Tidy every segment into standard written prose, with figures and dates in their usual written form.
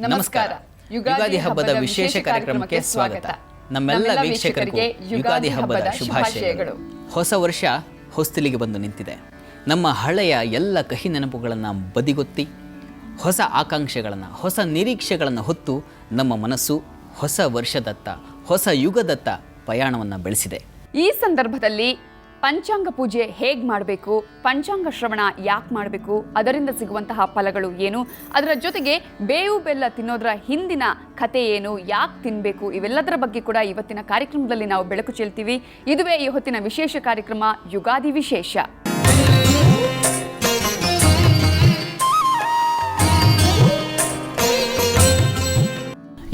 ನಮಸ್ಕಾರ. ಯುಗಾದಿ ಹಬ್ಬದ ವಿಶೇಷ ಕಾರ್ಯಕ್ರಮಕ್ಕೆ ಸ್ವಾಗತ. ನಮ್ಮೆಲ್ಲ ವೀಕ್ಷಕರಿಗೆ ಯುಗಾದಿ ಹಬ್ಬದ ಶುಭಾಶಯಗಳು. ಹೊಸ ವರ್ಷ ಹೊಸ್ತಿಲಿಗೆ ಬಂದು ನಿಂತಿದೆ. ನಮ್ಮ ಹಳೆಯ ಎಲ್ಲ ಕಹಿ ನೆನಪುಗಳನ್ನು ಬದಿಗೊತ್ತಿ ಹೊಸ ಆಕಾಂಕ್ಷೆಗಳನ್ನು, ಹೊಸ ನಿರೀಕ್ಷೆಗಳನ್ನು ಹೊತ್ತು ನಮ್ಮ ಮನಸ್ಸು ಹೊಸ ವರ್ಷದತ್ತ, ಹೊಸ ಯುಗದತ್ತ ಪಯಣವನ್ನು ಬೆಳೆಸಿದೆ. ಈ ಸಂದರ್ಭದಲ್ಲಿ ಪಂಚಾಂಗ ಪೂಜೆ ಹೇಗೆ ಮಾಡಬೇಕು, ಪಂಚಾಂಗ ಶ್ರವಣ ಯಾಕೆ ಮಾಡಬೇಕು, ಅದರಿಂದ ಸಿಗುವಂತಹ ಫಲಗಳು ಏನು, ಅದರ ಜೊತೆಗೆ ಬೇವು ಬೆಲ್ಲ ತಿನ್ನೋದರ ಹಿಂದಿನ ಕಥೆ ಏನು, ಯಾಕೆ ತಿನ್ನಬೇಕು, ಇವೆಲ್ಲದರ ಬಗ್ಗೆ ಕೂಡ ಇವತ್ತಿನ ಕಾರ್ಯಕ್ರಮದಲ್ಲಿ ನಾವು ಬೆಳಕು ಚೆಲ್ತೀವಿ. ಇದುವೇ ಈ ಹೊತ್ತಿನ ವಿಶೇಷ ಕಾರ್ಯಕ್ರಮ ಯುಗಾದಿ ವಿಶೇಷ.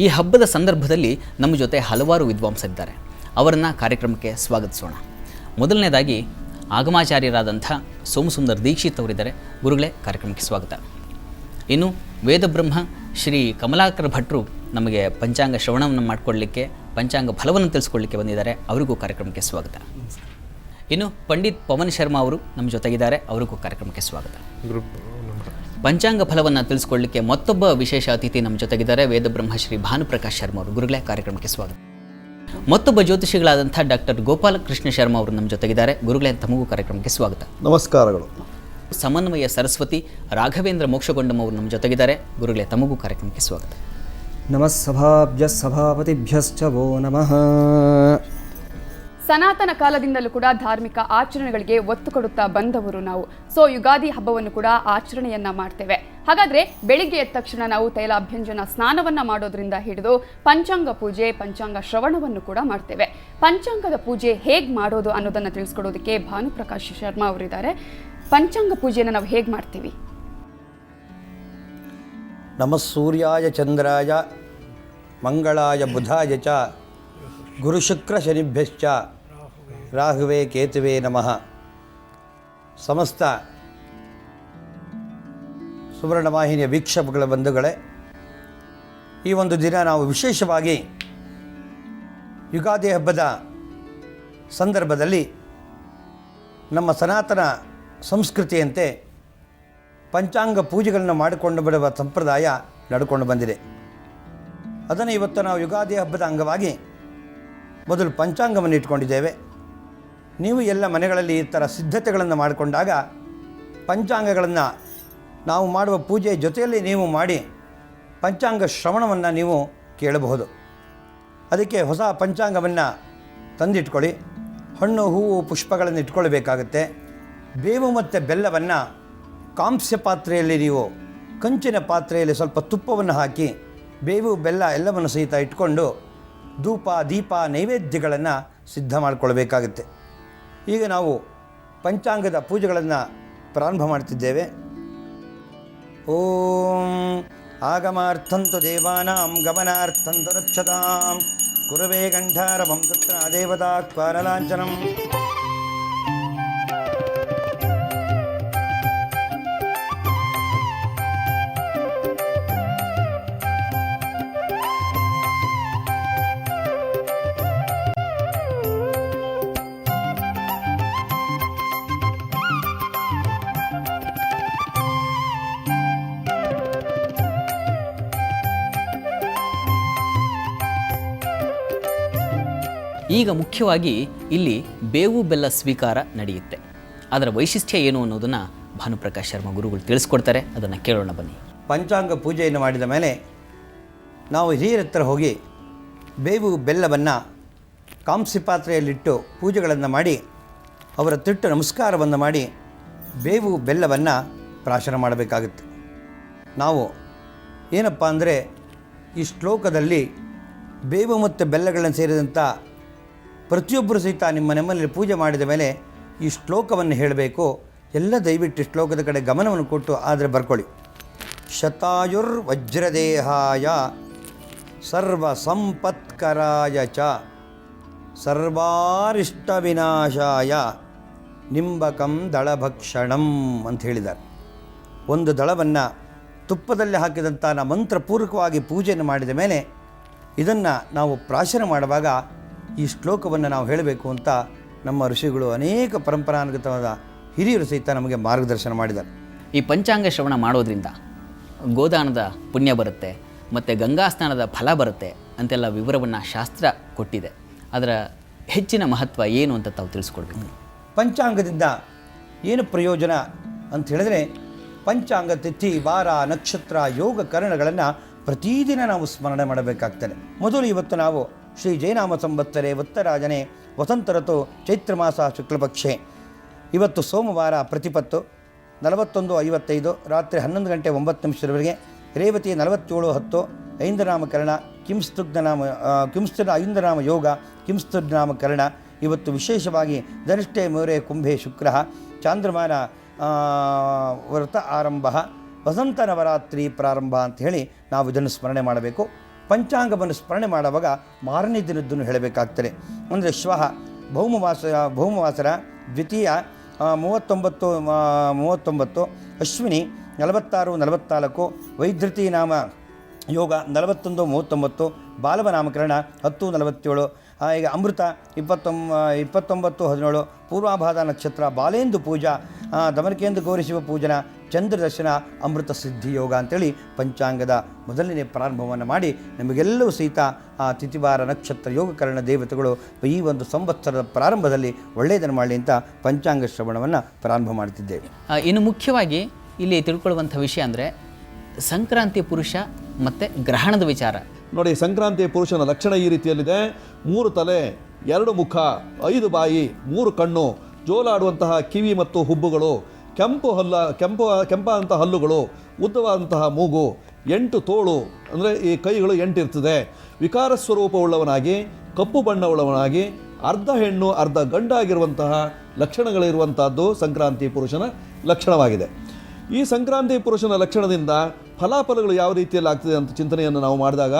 ಈ ಹಬ್ಬದ ಸಂದರ್ಭದಲ್ಲಿ ನಮ್ಮ ಜೊತೆ ಹಲವಾರು ವಿದ್ವಾಂಸರಿದ್ದಾರೆ. ಅವರನ್ನು ಕಾರ್ಯಕ್ರಮಕ್ಕೆ ಸ್ವಾಗತಿಸೋಣ. ಮೊದಲನೇದಾಗಿ ಆಗಮಾಚಾರ್ಯರಾದಂಥ ಸೋಮಸುಂದರ್ ದೀಕ್ಷಿತ್ ಅವರಿದ್ದಾರೆ. ಗುರುಗಳೇ, ಕಾರ್ಯಕ್ರಮಕ್ಕೆ ಸ್ವಾಗತ. ಇನ್ನು ವೇದಬ್ರಹ್ಮ ಶ್ರೀ ಕಮಲಾಕರ ಭಟ್ರು ನಮಗೆ ಪಂಚಾಂಗ ಶ್ರವಣವನ್ನು ಮಾಡಿಕೊಳ್ಳಲಿಕ್ಕೆ, ಪಂಚಾಂಗ ಫಲವನ್ನು ತಿಳಿಸ್ಕೊಳ್ಳಿಕ್ಕೆ ಬಂದಿದ್ದಾರೆ. ಅವರಿಗೂ ಕಾರ್ಯಕ್ರಮಕ್ಕೆ ಸ್ವಾಗತ. ಇನ್ನು ಪಂಡಿತ್ ಪವನ್ ಶರ್ಮಾ ಅವರು ನಮ್ಮ ಜೊತೆಗಿದ್ದಾರೆ. ಅವರಿಗೂ ಕಾರ್ಯಕ್ರಮಕ್ಕೆ ಸ್ವಾಗತ. ಪಂಚಾಂಗ ಫಲವನ್ನು ತಿಳಿಸ್ಕೊಳ್ಳಿಕ್ಕೆ ಮತ್ತೊಬ್ಬ ವಿಶೇಷ ಅತಿಥಿ ನಮ್ಮ ಜೊತೆಗಿದ್ದಾರೆ. ವೇದಬ್ರಹ್ಮ ಶ್ರೀ ಭಾನುಪ್ರಕಾಶ್ ಶರ್ಮಾ ಅವರು. ಗುರುಗಳೇ, ಕಾರ್ಯಕ್ರಮಕ್ಕೆ ಸ್ವಾಗತ. ಮತ್ತೊಬ್ಬ ಜ್ಯೋತಿಷಿಗಳಾದಂಥ ಡಾಕ್ಟರ್ ಗೋಪಾಲಕೃಷ್ಣ ಶರ್ಮಾ ಅವರು ನಮ್ಮ ಜೊತೆಗಿದ್ದಾರೆ. ಗುರುಗಳೇ, ತಮಗೂ ಕಾರ್ಯಕ್ರಮಕ್ಕೆ ಸ್ವಾಗತ. ನಮಸ್ಕಾರಗಳು. ಸಮನ್ವಯ ಸರಸ್ವತಿ ರಾಘವೇಂದ್ರ ಮೋಕ್ಷಗೊಂಡಮ್ ಅವರು ನಮ್ಮ ಜೊತೆಗಿದ್ದಾರೆ. ಗುರುಗಳೇ, ತಮಗೂ ಕಾರ್ಯಕ್ರಮಕ್ಕೆ ಸ್ವಾಗತ. ನಮಸ್ಸಭಾಭ್ಯ ಸಭಾಪತಿಭ್ಯಶ್ಚ ವೋ ನಮಃ. ಸನಾತನ ಕಾಲದಿಂದಲೂ ಕೂಡ ಧಾರ್ಮಿಕ ಆಚರಣೆಗಳಿಗೆ ಒತ್ತು ಕೊಡುತ್ತಾ ಬಂದವರು ನಾವು. ಸೊ ಯುಗಾದಿ ಹಬ್ಬವನ್ನು ಕೂಡ ಆಚರಣೆಯನ್ನ ಮಾಡ್ತೇವೆ. ಹಾಗಾದ್ರೆ ಬೆಳಿಗ್ಗೆ ಎದ್ದ ತಕ್ಷಣ ನಾವು ತೈಲಾಭ್ಯಂಜನ ಸ್ನಾನವನ್ನ ಮಾಡೋದ್ರಿಂದ ಹಿಡಿದು ಪಂಚಾಂಗ ಪೂಜೆ, ಪಂಚಾಂಗ ಶ್ರವಣವನ್ನು ಕೂಡ ಮಾಡ್ತೇವೆ. ಪಂಚಾಂಗದ ಪೂಜೆ ಹೇಗೆ ಮಾಡೋದು ಅನ್ನೋದನ್ನ ತಿಳಿಸ್ಕೊಡೋದಕ್ಕೆ ಭಾನುಪ್ರಕಾಶ್ ಶರ್ಮಾ ಅವರಿದ್ದಾರೆ. ಪಂಚಾಂಗ ಪೂಜೆಯನ್ನು ನಾವು ಹೇಗೆ ಮಾಡ್ತೀವಿ? ನಮಃ ಸೂರ್ಯಾಯ ಚಂದ್ರಾಯ ಮಂಗಳಾಯ ಬುಧಾಯ ಚ ಗುರುಶುಕ್ರ ಶನಿಭ್ಯಶ್ಚ ರಾಹುವೇ ಕೇತುವೇ ನಮಃ. ಸಮಸ್ತ ಸುವರ್ಣವಾಹಿನಿಯ ವೀಕ್ಷಕಗಳ ಬಂಧುಗಳೇ, ಈ ಒಂದು ದಿನ ನಾವು ವಿಶೇಷವಾಗಿ ಯುಗಾದಿ ಹಬ್ಬದ ಸಂದರ್ಭದಲ್ಲಿ ನಮ್ಮ ಸನಾತನ ಸಂಸ್ಕೃತಿಯಂತೆ ಪಂಚಾಂಗ ಪೂಜೆಗಳನ್ನು ಮಾಡಿಕೊಂಡು ಬಿಡುವ ಸಂಪ್ರದಾಯ ನಡ್ಕೊಂಡು ಬಂದಿದೆ. ಅದನ್ನು ಇವತ್ತು ನಾವು ಯುಗಾದಿ ಹಬ್ಬದ ಅಂಗವಾಗಿ ಮೊದಲು ಪಂಚಾಂಗವನ್ನು ಇಟ್ಕೊಂಡಿದ್ದೇವೆ. ನೀವು ಎಲ್ಲ ಮನೆಗಳಲ್ಲಿ ಈ ಥರ ಸಿದ್ಧತೆಗಳನ್ನು ಮಾಡಿಕೊಂಡಾಗ ಪಂಚಾಂಗಗಳನ್ನು ನಾವು ಮಾಡುವ ಪೂಜೆಯ ಜೊತೆಯಲ್ಲಿ ನೀವು ಮಾಡಿ ಪಂಚಾಂಗ ಶ್ರವಣವನ್ನು ನೀವು ಕೇಳಬಹುದು. ಅದಕ್ಕೆ ಹೊಸ ಪಂಚಾಂಗವನ್ನು ತಂದಿಟ್ಕೊಳ್ಳಿ. ಹಣ್ಣು, ಹೂವು, ಪುಷ್ಪಗಳನ್ನು ಇಟ್ಕೊಳ್ಬೇಕಾಗತ್ತೆ. ಬೇವು ಮತ್ತು ಬೆಲ್ಲವನ್ನು ಕಾಂಸ್ಯ ಪಾತ್ರೆಯಲ್ಲಿ, ನೀವು ಕಂಚಿನ ಪಾತ್ರೆಯಲ್ಲಿ ಸ್ವಲ್ಪ ತುಪ್ಪವನ್ನು ಹಾಕಿ ಬೇವು ಬೆಲ್ಲ ಎಲ್ಲವನ್ನು ಸಹಿತ ಇಟ್ಕೊಂಡು ಧೂಪ, ದೀಪ, ನೈವೇದ್ಯಗಳನ್ನು ಸಿದ್ಧ ಮಾಡಿಕೊಳ್ಬೇಕಾಗುತ್ತೆ. ಈಗ ನಾವು ಪಂಚಾಂಗದ ಪೂಜೆಗಳನ್ನು ಪ್ರಾರಂಭ ಮಾಡ್ತಿದ್ದೇವೆ. ಓಂ ಆಗಮಾರ್ಥಂತು ದೇವಾನಾಂ ಗಮನಾರ್ಥಂತು ರಕ್ಷತಾಂ ಕುರುವೇ ಗಂಧಾರವಂ ತತ್ರ ದೇವತಾ ಕ್ವಾರಲಾಂಛನಂ. ಈಗ ಮುಖ್ಯವಾಗಿ ಇಲ್ಲಿ ಬೇವು ಬೆಲ್ಲ ಸ್ವೀಕಾರ ನಡೆಯುತ್ತೆ. ಅದರ ವೈಶಿಷ್ಟ್ಯ ಏನು ಅನ್ನೋದನ್ನು ಭಾನುಪ್ರಕಾಶ್ ಶರ್ಮಾ ಗುರುಗಳು ತಿಳಿಸ್ಕೊಡ್ತಾರೆ. ಅದನ್ನು ಕೇಳೋಣ ಬನ್ನಿ. ಪಂಚಾಂಗ ಪೂಜೆಯನ್ನು ಮಾಡಿದ ಮೇಲೆ ನಾವು ಹಿರಿಯರ ಹತ್ರ ಹೋಗಿ ಬೇವು ಬೆಲ್ಲವನ್ನು ಕಾಂಸ್ಯ ಪಾತ್ರೆಯಲ್ಲಿಟ್ಟು ಪೂಜೆಗಳನ್ನು ಮಾಡಿ ಅವರ ತಿಟ್ಟು ನಮಸ್ಕಾರವನ್ನು ಮಾಡಿ ಬೇವು ಬೆಲ್ಲವನ್ನು ಪ್ರಾಶನ ಮಾಡಬೇಕಾಗುತ್ತೆ. ನಾವು ಏನಪ್ಪ ಅಂದರೆ ಈ ಶ್ಲೋಕದಲ್ಲಿ ಬೇವು ಮತ್ತು ಬೆಲ್ಲಗಳನ್ನು ಸೇರಿದಂಥ ಪ್ರತಿಯೊಬ್ಬರು ಸಹಿತ ನಿಮ್ಮ ಮನೆಯಲ್ಲಿ ಪೂಜೆ ಮಾಡಿದ ಮೇಲೆ ಈ ಶ್ಲೋಕವನ್ನು ಹೇಳಬೇಕು. ಎಲ್ಲ ದಯವಿಟ್ಟು ಶ್ಲೋಕದ ಕಡೆ ಗಮನವನ್ನು ಕೊಟ್ಟು ಆದರೆ ಬರ್ಕೊಳ್ಳಿ. ಶತಾಯುರ್ ವಜ್ರದೇಹಾಯ ಸರ್ವ ಸಂಪತ್ಕರಾಯ ಚ ಸರ್ವಾರಿಷ್ಟ ವಿನಾಶಾಯ ನಿಂಬಕಂ ದಳಭಕ್ಷಣಂ ಅಂತ ಹೇಳಿದ್ದಾರೆ. ಒಂದು ದಳವನ್ನು ತುಪ್ಪದಲ್ಲಿ ಹಾಕಿದಂಥ ಮಂತ್ರಪೂರ್ವಕವಾಗಿ ಪೂಜೆಯನ್ನು ಮಾಡಿದ ಮೇಲೆ ಇದನ್ನು ನಾವು ಪ್ರಾಶನ ಮಾಡುವಾಗ ಈ ಶ್ಲೋಕವನ್ನು ನಾವು ಹೇಳಬೇಕು ಅಂತ ನಮ್ಮ ಋಷಿಗಳು ಅನೇಕ ಪರಂಪರಾನುಗತವಾದ ಹಿರಿಯರು ಸಹಿತ ನಮಗೆ ಮಾರ್ಗದರ್ಶನ ಮಾಡಿದ್ದಾರೆ. ಈ ಪಂಚಾಂಗ ಶ್ರವಣ ಮಾಡೋದ್ರಿಂದ ಗೋದಾನದ ಪುಣ್ಯ ಬರುತ್ತೆ, ಮತ್ತು ಗಂಗಾ ಸ್ನಾನದ ಫಲ ಬರುತ್ತೆ ಅಂತೆಲ್ಲ ವಿವರವನ್ನು ಶಾಸ್ತ್ರ ಕೊಟ್ಟಿದೆ. ಅದರ ಹೆಚ್ಚಿನ ಮಹತ್ವ ಏನು ಅಂತ ತಾವು ತಿಳಿಸ್ಕೊಡ್ಬೇಕು. ಪಂಚಾಂಗದಿಂದ ಏನು ಪ್ರಯೋಜನ ಅಂತ ಹೇಳಿದ್ರೆ, ಪಂಚಾಂಗ ತಿಥಿ ವಾರ ನಕ್ಷತ್ರ ಯೋಗ ಕರಣಗಳನ್ನು ಪ್ರತಿದಿನ ನಾವು ಸ್ಮರಣೆ ಮಾಡಬೇಕಾಗ್ತದೆ. ಮೊದಲು ಇವತ್ತು ನಾವು ಶ್ರೀ ಜಯನಾಮ ಸಂವತ್ಸರೆ ಉತ್ತರಾಜನೆ ವಸಂತ ಋತು ಚೈತ್ರ ಮಾಸ ಶುಕ್ಲಪಕ್ಷೆ, ಇವತ್ತು ಸೋಮವಾರ ಪ್ರತಿಪತ್ತು 41:55 ರಾತ್ರಿ 11 ಗಂಟೆ 9 ನಿಮಿಷದವರೆಗೆ, ರೇವತಿ 47:10 ಐಂದ್ರನಾಮಕರಣ, ಕಿಂಸ್ತುನ ಐಂದ್ರನಾಮ ಯೋಗ, ಕಿಂಸ್ತುನಾಮಕರಣ. ಇವತ್ತು ವಿಶೇಷವಾಗಿ ಧನಿಷ್ಠೆ ಮೌರೆ ಕುಂಭೆ ಶುಕ್ರ, ಚಾಂದ್ರಮಾನ ವ್ರತ ಆರಂಭ, ವಸಂತ ನವರಾತ್ರಿ ಪ್ರಾರಂಭ ಅಂತ ಹೇಳಿ ನಾವು ಇದನ್ನು ಸ್ಮರಣೆ ಮಾಡಬೇಕು. ಪಂಚಾಂಗವನ್ನು ಸ್ಮರಣೆ ಮಾಡುವಾಗ ಮಾರನೇ ದಿನದ್ದನ್ನು ಹೇಳಬೇಕಾಗ್ತದೆ. ಅಂದರೆ ಶ್ವಃ ಭೌಮವಾಸರ ದ್ವಿತೀಯ 39 ಅಶ್ವಿನಿ 46:44, ವೈಧೃತಿ ನಾಮ ಯೋಗ 41:39, ಬಾಲವ ನಾಮಕರಣ 10:47, ಈಗ ಅಮೃತ 29:17, ಪೂರ್ವಾಭಾದ ನಕ್ಷತ್ರ, ಬಾಲೇಂದು ಪೂಜಾ, ದಮನಕೇಂದ್ರ ಗೌರಿಶಿವ ಪೂಜನ, ಚಂದ್ರ ದರ್ಶನ, ಅಮೃತ ಸಿದ್ಧಿ ಯೋಗ ಅಂತೇಳಿ ಪಂಚಾಂಗದ ಮೊದಲನೇ ಪ್ರಾರಂಭವನ್ನು ಮಾಡಿ ನಮಗೆಲ್ಲವೂ ಸಹಿತ ಆ ತಿಥಿವಾರ ನಕ್ಷತ್ರ ಯೋಗಕರಣ ದೇವತೆಗಳು ಈ ಒಂದು ಸಂವತ್ಸರದ ಪ್ರಾರಂಭದಲ್ಲಿ ಒಳ್ಳೆಯದನ್ನು ಮಾಡಲಿ ಅಂತ ಪಂಚಾಂಗ ಶ್ರವಣವನ್ನು ಪ್ರಾರಂಭ ಮಾಡ್ತಿದ್ದೇವೆ. ಇನ್ನು ಮುಖ್ಯವಾಗಿ ಇಲ್ಲಿ ತಿಳ್ಕೊಳ್ಳುವಂಥ ವಿಷಯ ಅಂದರೆ ಸಂಕ್ರಾಂತಿ ಪುರುಷ ಮತ್ತು ಗ್ರಹಣದ ವಿಚಾರ. ನೋಡಿ, ಸಂಕ್ರಾಂತಿಯ ಪುರುಷನ ಲಕ್ಷಣ ಈ ರೀತಿಯಲ್ಲಿದೆ. 3 ತಲೆ, 2 ಮುಖ, 5 ಬಾಯಿ, 3 ಕಣ್ಣು, ಜೋಲಾಡುವಂತಹ ಕಿವಿ ಮತ್ತು ಹುಬ್ಬುಗಳು, ಕೆಂಪಾದಂತಹ ಹಲ್ಲುಗಳು, ಉದ್ದವಾದಂತಹ ಮೂಗು, 8 ತೋಳು, ಅಂದರೆ ಈ ಕೈಗಳು 8 ಇರ್ತದೆ. ವಿಕಾರ ಸ್ವರೂಪವುಳ್ಳವನಾಗಿ, ಕಪ್ಪು ಬಣ್ಣವುಳ್ಳವನಾಗಿ, ಅರ್ಧ ಹೆಣ್ಣು ಅರ್ಧ ಗಂಡಾಗಿರುವಂತಹ ಲಕ್ಷಣಗಳಿರುವಂತಹದ್ದು ಸಂಕ್ರಾಂತಿ ಪುರುಷನ ಲಕ್ಷಣವಾಗಿದೆ. ಈ ಸಂಕ್ರಾಂತಿ ಪುರುಷನ ಲಕ್ಷಣದಿಂದ ಫಲಾಫಲಗಳು ಯಾವ ರೀತಿಯಲ್ಲಿ ಆಗ್ತದೆ ಅಂತ ಚಿಂತನೆಯನ್ನು ನಾವು ಮಾಡಿದಾಗ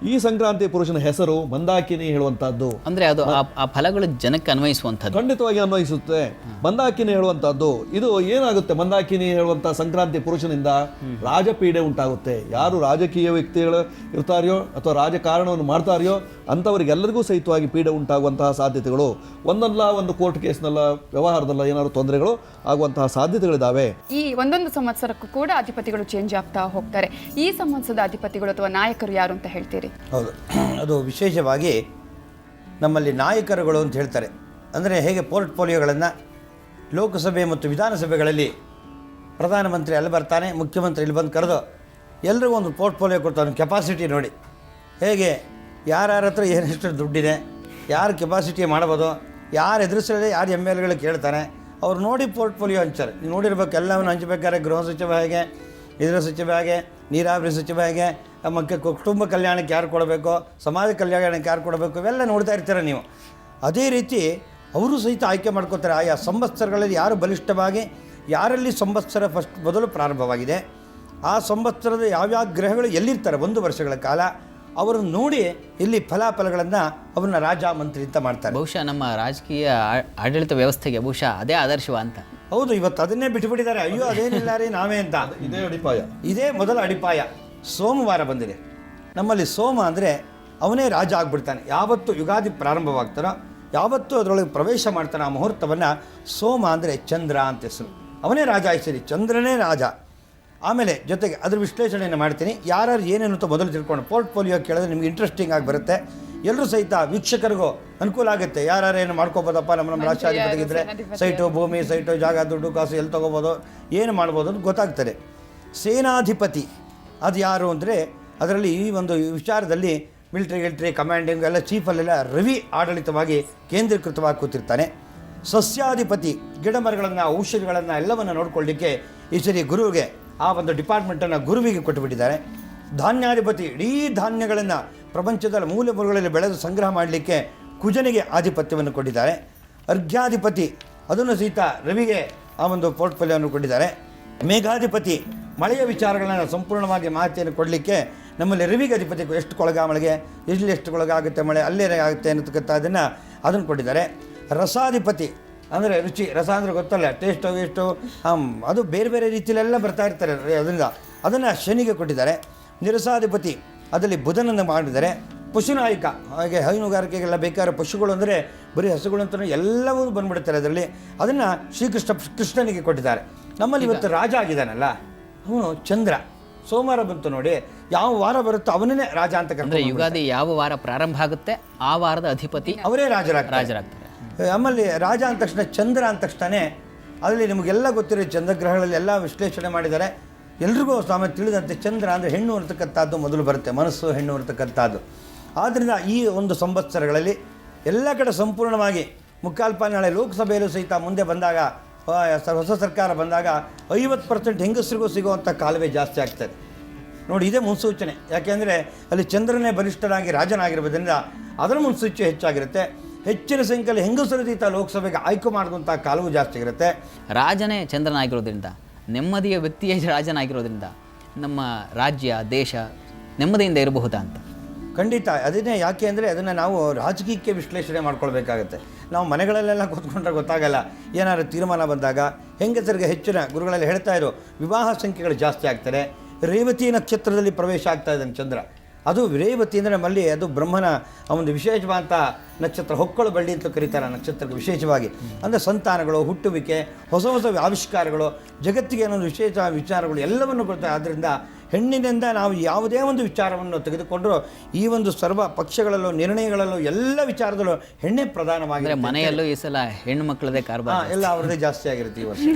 ಈ ಸಂಕ್ರಾಂತಿ ಪುರುಷನ ಹೆಸರು ಮಂದಾಕಿನಿ ಹೇಳುವಂತಹದ್ದು. ಅಂದರೆ ಅದು ಆ ಫಲಗಳು ಜನಕ್ಕೆ ಅನ್ವಯಿಸುವಂಥದ್ದು, ಖಂಡಿತವಾಗಿ ಅನ್ವಯಿಸುತ್ತೆ. ಮಂದಾಕಿನಿ ಹೇಳುವಂತಹದ್ದು ಇದು ಏನಾಗುತ್ತೆ, ಮಂದಾಕಿನಿ ಹೇಳುವಂತಹ ಸಂಕ್ರಾಂತಿ ಪುರುಷನಿಂದ ರಾಜಪೀಡೆ ಉಂಟಾಗುತ್ತೆ. ಯಾರು ರಾಜಕೀಯ ವ್ಯಕ್ತಿಗಳು ಇರ್ತಾರೆಯೋ ಅಥವಾ ರಾಜಕಾರಣವನ್ನು ಮಾಡ್ತಾರೆಯೋ ಅಂಥವರಿಗೆಲ್ಲರಿಗೂ ಸಹಿತವಾಗಿ ಪೀಡೆ ಉಂಟಾಗುವಂತಹ ಸಾಧ್ಯತೆಗಳು, ಒಂದಲ್ಲ ಒಂದು ಕೋರ್ಟ್ ಕೇಸ್ನಲ್ಲ ವ್ಯವಹಾರದಲ್ಲ ಏನಾದ್ರು ತೊಂದರೆಗಳು ಆಗುವಂತಹ ಸಾಧ್ಯತೆಗಳಿದ್ದಾವೆ. ಈ ಒಂದೊಂದು ಸಂವತ್ಸರಕ್ಕೂ ಕೂಡ ಅಧಿಪತಿಗಳು ಚೇಂಜ್ ಆಗ್ತಾ ಹೋಗ್ತಾರೆ. ಈ ಸಂವತ್ಸರದ ಅಧಿಪತಿಗಳು ಅಥವಾ ನಾಯಕರು ಯಾರು ಅಂತ ಹೇಳ್ತೀರಿ? ಹೌದು, ಅದು ವಿಶೇಷವಾಗಿ ನಮ್ಮಲ್ಲಿ ನಾಯಕರುಗಳು ಅಂತ ಹೇಳ್ತಾರೆ. ಅಂದರೆ ಹೇಗೆ ಪೋರ್ಟ್ಫೋಲಿಯೋಗಳನ್ನು ಲೋಕಸಭೆ ಮತ್ತು ವಿಧಾನಸಭೆಗಳಲ್ಲಿ ಪ್ರಧಾನಮಂತ್ರಿ ಅಲ್ಲಿ ಬರ್ತಾನೆ, ಮುಖ್ಯಮಂತ್ರಿ ಇಲ್ಲಿ ಬಂದು ಕರೆದು ಎಲ್ರಿಗೂ ಒಂದು ಪೋರ್ಟ್ಫೋಲಿಯೋ ಕೊಡ್ತಾನೆ. ಕೆಪಾಸಿಟಿ ನೋಡಿ, ಹೇಗೆ ಯಾರ್ಯಾರ ಹತ್ರ ಏನೆಷ್ಟು ದುಡ್ಡಿದೆ, ಯಾರು ಕೆಪಾಸಿಟಿ ಮಾಡ್ಬೋದು, ಯಾರು ಎದುರಿಸಲಿ, ಯಾರು ಎಮ್ ಎಲ್ ಎಗಳು ಕೇಳ್ತಾನೆ, ಅವ್ರು ನೋಡಿ ಪೋರ್ಟ್ಫೋಲಿಯೋ ಹಂಚಾರೆ. ನೀವು ನೋಡಿರ್ಬೇಕು, ಎಲ್ಲವನ್ನು ಹಂಚಬೇಕಾದ್ರೆ ಗೃಹ ಸಚಿವ ಹೇಗೆ, ಇದರ ಸಚಿವ ಹೇಗೆ, ನೀರಾವರಿ ಸಚಿವ ಹೇಗೆ, ಕುಟುಂಬ ಕಲ್ಯಾಣಕ್ಕೆ ಯಾರು ಕೊಡಬೇಕು, ಸಮಾಜ ಕಲ್ಯಾಣಕ್ಕೆ ಯಾರು ಕೊಡಬೇಕು, ಇವೆಲ್ಲ ನೋಡ್ತಾ ಇರ್ತೀರ ನೀವು. ಅದೇ ರೀತಿ ಅವರು ಸಹಿತ ಆಯ್ಕೆ ಮಾಡ್ಕೋತಾರೆ. ಆಯಾ ಸಂವತ್ಸರಗಳಲ್ಲಿ ಯಾರು ಬಲಿಷ್ಠವಾಗಿ, ಯಾರಲ್ಲಿ ಸಂವತ್ಸರ ಮೊದಲು ಪ್ರಾರಂಭವಾಗಿದೆ, ಆ ಸಂವತ್ಸರದ ಯಾವ್ಯಾವ ಗ್ರಹಗಳು ಎಲ್ಲಿರ್ತಾರೆ 1 ವರ್ಷಗಳ ಕಾಲ, ಅವರನ್ನು ನೋಡಿ ಇಲ್ಲಿ ಫಲಾಫಲಗಳನ್ನು ಅವ್ರನ್ನ ರಾಜ ಮಂತ್ರಿ ಅಂತ ಮಾಡ್ತಾರೆ. ಬಹುಶಃ ನಮ್ಮ ರಾಜಕೀಯ ಆಡಳಿತ ವ್ಯವಸ್ಥೆಗೆ ಬಹುಶಃ ಅದೇ ಆದರ್ಶವ ಅಂತ. ಹೌದು, ಇವತ್ತು ಅದನ್ನೇ ಬಿಟ್ಟುಬಿಟ್ಟಿದ್ದಾರೆ. ಅಯ್ಯೋ ಅದೇನಿಲ್ಲ ರೀ ನಾವೇ ಅಂತ. ಇದೇ ಅಡಿಪಾಯ, ಇದೇ ಮೊದಲ ಅಡಿಪಾಯ. ಸೋಮವಾರ ಬಂದಿದೆ ನಮ್ಮಲ್ಲಿ. ಸೋಮ ಅಂದರೆ ಅವನೇ ರಾಜ ಆಗ್ಬಿಡ್ತಾನೆ. ಯಾವತ್ತು ಯುಗಾದಿ ಪ್ರಾರಂಭವಾಗ್ತಾನೋ ಯಾವತ್ತು ಅದರೊಳಗೆ ಪ್ರವೇಶ ಮಾಡ್ತಾನೆ ಆ ಮುಹೂರ್ತವನ್ನು ಸೋಮ ಅಂದರೆ ಚಂದ್ರ ಅಂತ ಹೆಸರು. ಅವನೇ ರಾಜ ಆಯ್ಸರಿ, ಚಂದ್ರನೇ ರಾಜ. ಆಮೇಲೆ ಜೊತೆಗೆ ಅದ್ರ ವಿಶ್ಲೇಷಣೆಯನ್ನು ಮಾಡ್ತೀನಿ. ಯಾರ್ಯಾರು ಏನೇನು ಅಂತ ಮೊದಲು ತಿಳ್ಕೊಂಡು ಪೋರ್ಟ್ಫೋಲಿಯೋ ಕೇಳಿದ್ರೆ ನಿಮ್ಗೆ ಇಂಟ್ರೆಸ್ಟಿಂಗ್ ಆಗಿ ಬರುತ್ತೆ. ಎಲ್ಲರೂ ಸಹಿತ ವೀಕ್ಷಕರಿಗೂ ಅನುಕೂಲ ಆಗುತ್ತೆ. ಯಾರು ಏನು ಮಾಡ್ಕೋಬೋದಪ್ಪ, ನಮ್ಮ ರಾಷ್ಟ್ರಾಧಿಪತಿಗಿದ್ರೆ ಸೈಟು, ಭೂಮಿ, ಸೈಟು, ಜಾಗ, ದುಡ್ಡು, ಕಾಸು ಎಲ್ಲಿ ತೊಗೋಬೋದು, ಏನು ಮಾಡ್ಬೋದು ಅಂತ ಗೊತ್ತಾಗ್ತದೆ. ಸೇನಾಧಿಪತಿ ಅದು ಯಾರು ಅಂದರೆ ಅದರಲ್ಲಿ ಈ ಒಂದು ವಿಚಾರದಲ್ಲಿ ಮಿಲಿಟರಿ ಕಮಾಂಡಿಂಗ್ ಎಲ್ಲ ಚೀಫಲ್ಲೆಲ್ಲ ರವಿ ಆಡಳಿತವಾಗಿ ಕೇಂದ್ರೀಕೃತವಾಗಿ ಕೂತಿರ್ತಾನೆ. ಸಸ್ಯಾಧಿಪತಿ ಗಿಡ ಮರಗಳನ್ನು, ಔಷಧಿಗಳನ್ನು ಎಲ್ಲವನ್ನು ನೋಡ್ಕೊಳ್ಳಿಕ್ಕೆ ಈ ಸರಿ ಗುರುವಿಗೆ ಆ ಒಂದು ಡಿಪಾರ್ಟ್ಮೆಂಟನ್ನು ಗುರುವಿಗೆ ಕೊಟ್ಟುಬಿಟ್ಟಿದ್ದಾರೆ. ಧಾನ್ಯಾಧಿಪತಿ ಇಡೀ ಧಾನ್ಯಗಳನ್ನು ಪ್ರಪಂಚದ ಮೂಲೆ ಮೂಲೆಗಳಲ್ಲಿ ಬೆಳೆದು ಸಂಗ್ರಹ ಮಾಡಲಿಕ್ಕೆ ಕುಜನಿಗೆ ಆಧಿಪತ್ಯವನ್ನು ಕೊಟ್ಟಿದ್ದಾರೆ. ಅರ್ಘ್ಯಾಧಿಪತಿ ಅದನ್ನು ಸಹಿತ ರವಿಗೆ ಆ ಒಂದು ಪೋರ್ಟ್ಫೋಲಿಯೋವನ್ನು ಕೊಟ್ಟಿದ್ದಾರೆ. ಮೇಘಾಧಿಪತಿ ಮಳೆಯ ವಿಚಾರಗಳನ್ನು ಸಂಪೂರ್ಣವಾಗಿ ಮಾಹಿತಿಯನ್ನು ಕೊಡಲಿಕ್ಕೆ ನಮ್ಮಲ್ಲಿ ರವಿಗೆ ಅಧಿಪತಿ, ಎಷ್ಟು ಕೊಳಗ ಮಳೆಗೆ, ಎಷ್ಟು ಕೊಳಗ ಆಗುತ್ತೆ ಮಳೆ, ಅಲ್ಲೇ ಆಗುತ್ತೆ ಅನ್ನತಕ್ಕಂಥ ಅದನ್ನು ಕೊಟ್ಟಿದ್ದಾರೆ. ರಸಾಧಿಪತಿ ಅಂದರೆ ರುಚಿ, ರಸ ಅಂದರೆ ಗೊತ್ತಲ್ಲ, ಟೇಸ್ಟು ವೇಸ್ಟು, ಅದು ಬೇರೆ ಬೇರೆ ರೀತಿಯಲ್ಲೆಲ್ಲ ಬರ್ತಾ ಇರ್ತಾರೆ ಅದನ್ನು ಶನಿಗೆ ಕೊಟ್ಟಿದ್ದಾರೆ. ನಿರಸಾಧಿಪತಿ ಅದರಲ್ಲಿ ಬುಧನನ್ನು ಮಾಡಿದ್ದಾರೆ. ಪಶುನಾಯಕ ಹಾಗೆ ಹೈನುಗಾರಿಕೆಗೆಲ್ಲ ಬೇಕಾದ ಪಶುಗಳು ಅಂದರೆ ಬರೀ ಹಸುಗಳು ಅಂತ ಎಲ್ಲವೂ ಬಂದುಬಿಡ್ತಾರೆ ಅದರಲ್ಲಿ. ಅದನ್ನು ಕೃಷ್ಣನಿಗೆ ಕೊಟ್ಟಿದ್ದಾರೆ. ನಮ್ಮಲ್ಲಿ ಇವತ್ತು ರಾಜ ಆಗಿದ್ದಾನಲ್ಲ ಅವನು ಚಂದ್ರ. ಸೋಮವಾರ ಬಂತು ನೋಡಿ, ಯಾವ ವಾರ ಬರುತ್ತೋ ಅವನೇ ರಾಜ ಅಂತ ಅಂದರೆ ಕರ್ಕೊಂಡು ಯುಗಾದಿ ಯಾವ ವಾರ ಪ್ರಾರಂಭ ಆಗುತ್ತೆ ಆ ವಾರದ ಅಧಿಪತಿ ಅವರೇ ರಾಜರಾಗ್ತಾರೆ. ಆಮೇಲೆ ರಾಜ ಅಂದ ತಕ್ಷಣ ಚಂದ್ರ ಅಂದ ತಕ್ಷಣವೇ ಅದರಲ್ಲಿ ನಿಮಗೆಲ್ಲ ಗೊತ್ತಿರೋ ಚಂದ್ರಗ್ರಹಗಳಲ್ಲಿ ಎಲ್ಲ ವಿಶ್ಲೇಷಣೆ ಮಾಡಿದ್ದಾರೆ. ಎಲ್ರಿಗೂ ಸಾಮಾನ್ಯ ತಿಳಿದಂತೆ ಚಂದ್ರ ಅಂದರೆ ಹೆಣ್ಣು ಇರತಕ್ಕಂಥದ್ದು ಮೊದಲು ಬರುತ್ತೆ, ಮನಸ್ಸು ಹೆಣ್ಣು ಇರತಕ್ಕಂಥದ್ದು. ಆದ್ದರಿಂದ ಈ ಒಂದು ಸಂವತ್ಸರಗಳಲ್ಲಿ ಎಲ್ಲ ಕಡೆ ಸಂಪೂರ್ಣವಾಗಿ ಮುಕ್ಕಾಲ್ಪಾಲು ನಾಳೆ ಲೋಕಸಭೆಯಲ್ಲೂ ಸಹಿತ ಮುಂದೆ ಬಂದಾಗ ಹೊಸ ಸರ್ಕಾರ ಬಂದಾಗ 50% ಹೆಂಗಸರಿಗೂ ಸಿಗುವಂಥ ಕಾಲವೇ ಜಾಸ್ತಿ ಆಗ್ತದೆ ನೋಡಿ. ಇದೇ ಮುನ್ಸೂಚನೆ. ಯಾಕೆಂದರೆ ಅಲ್ಲಿ ಚಂದ್ರನೇ ಬಲಿಷ್ಠನಾಗಿ ರಾಜನಾಗಿರೋದ್ರಿಂದ ಅದರ ಮುನ್ಸೂಚನೆ ಹೆಚ್ಚಾಗಿರುತ್ತೆ. ಹೆಚ್ಚಿನ ಸಂಖ್ಯೆಯಲ್ಲಿ ಹೆಂಗಸರು ಸಹಿತ ಲೋಕಸಭೆಗೆ ಆಯ್ಕೆ ಮಾಡುವಂಥ ಕಾಲವೂ ಜಾಸ್ತಿ ಇರುತ್ತೆ. ರಾಜನೇ ಚಂದ್ರನಾಗಿರೋದ್ರಿಂದ, ನೆಮ್ಮದಿಯ ವ್ಯಕ್ತಿಯೇ ರಾಜನಾಗಿರೋದ್ರಿಂದ ನಮ್ಮ ರಾಜ್ಯ ದೇಶ ನೆಮ್ಮದಿಯಿಂದ ಇರಬಹುದಾ ಅಂತ? ಖಂಡಿತ. ಅದನ್ನೇ ಯಾಕೆ ಅಂದರೆ ಅದನ್ನು ನಾವು ರಾಜಕೀಯಕ್ಕೆ ವಿಶ್ಲೇಷಣೆ ಮಾಡ್ಕೊಳ್ಬೇಕಾಗತ್ತೆ. ನಾವು ಮನೆಗಳಲ್ಲೆಲ್ಲ ಕೂತ್ಕೊಂಡ್ರೆ ಗೊತ್ತಾಗಲ್ಲ. ಏನಾದ್ರು ತೀರ್ಮಾನ ಬಂದಾಗ ಹೆಂಗಸರಿಗೆ ಹೆಚ್ಚಿನ ಗುರುಗಳಲ್ಲಿ ಹೇಳ್ತಾ ಇರೋ ವಿವಾಹ ಸಂಖ್ಯೆಗಳು ಜಾಸ್ತಿ ಆಗ್ತಾರೆ. ರೇವತಿ ನಕ್ಷತ್ರದಲ್ಲಿ ಪ್ರವೇಶ ಆಗ್ತಾ ಇದ್ದಾನೆ ಚಂದ್ರ. ಅದು ರೇವತಿ ಅಂದರೆ ನಮ್ಮಲ್ಲಿ ಅದು ಬ್ರಹ್ಮನ ಒಂದು ವಿಶೇಷವಾದಂಥ ನಕ್ಷತ್ರ, ಹೊಕ್ಕಳು ಬಳ್ಳಿ ಅಂತ ಕರೀತಾರೆ ನಕ್ಷತ್ರಕ್ಕೆ ವಿಶೇಷವಾಗಿ. ಅಂದರೆ ಸಂತಾನಗಳು, ಹುಟ್ಟುವಿಕೆ, ಹೊಸ ಹೊಸ ಆವಿಷ್ಕಾರಗಳು, ಜಗತ್ತಿಗೆ ಏನೊಂದು ವಿಶೇಷ ವಿಚಾರಗಳು ಎಲ್ಲವನ್ನು ಕೊಡ್ತಾರೆ. ಆದ್ದರಿಂದ ಹೆಣ್ಣಿನಿಂದ ನಾವು ಯಾವುದೇ ಒಂದು ವಿಚಾರವನ್ನು ತೆಗೆದುಕೊಂಡರೂ ಈ ಒಂದು ಸರ್ವ ಪಕ್ಷಗಳಲ್ಲೂ ನಿರ್ಣಯಗಳಲ್ಲೂ ಎಲ್ಲ ವಿಚಾರದಲ್ಲೂ ಹೆಣ್ಣೆ ಪ್ರಧಾನವಾಗಿ. ಮನೆಯಲ್ಲೂ ಈ ಸಲ ಹೆಣ್ಣು ಮಕ್ಕಳದೇ ಕಾರ್ಬಾರ್ ಎಲ್ಲ ಅವ್ರದ್ದೇ ಜಾಸ್ತಿ ಆಗಿರುತ್ತೆ ಈ ವರ್ಷ.